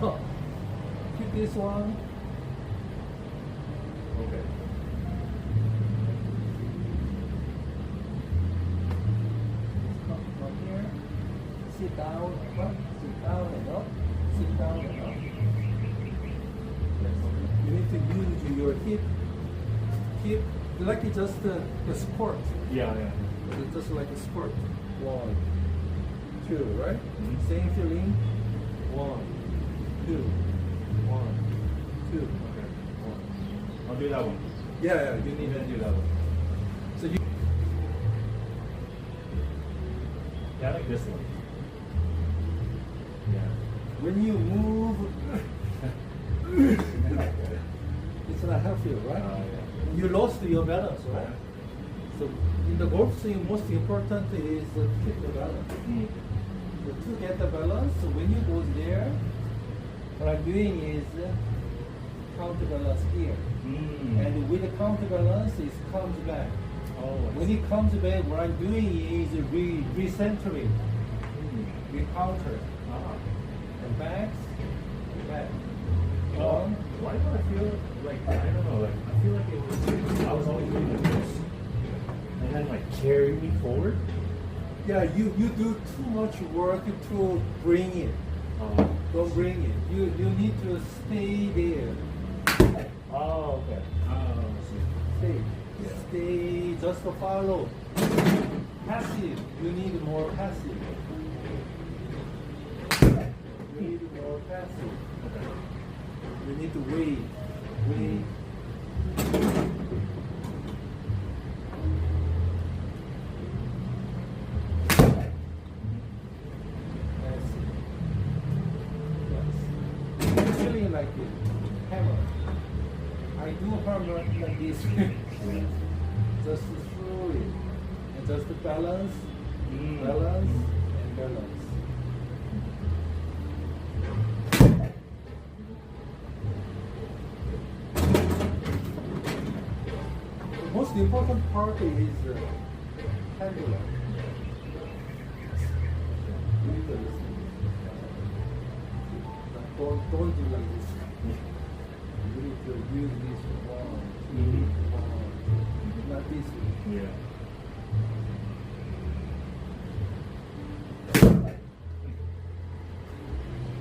No. Keep this one. Okay. Come from here. Sit down, up, sit down and up, sit down and up. You need to use your hip like it's just a sport. Yeah, yeah. It's just like a sport. 1, 2, right? Mhm. Same feeling. 1, 2, 1, 2. Okay. I'll do that one. Yeah, you need to do that one. So you. Yeah, I like this one. Yeah. When you move, it's not healthy, right? Yeah. You lost your balance, right? So in the golf swing, most important is to keep the balance. Mm. So to get the balance, so when you go there, what I'm doing is counterbalance here. Mm. And with the counterbalance, it comes back. Oh, When it comes back, what I'm doing is recentering, recounter, ah. and back. Oh, why do I feel like, I don't know, like, I feel like it was, I was always doing like this. And then like carry me forward. Yeah, you do too much work to bring it. Don't bring it. You need to stay there. Oh, okay. Oh, I see. Stay. Yeah. Stay. Just follow. Passive. You need more passive. You need more passive. Okay. You need to wait. Wait. That's it. Yes. Feeling like it. Hammer. I do hammer like this. Just slowly. And just balance, balance, and balance. The most important part is handler. Don't do like this. You need to use this one, not this way. Yeah.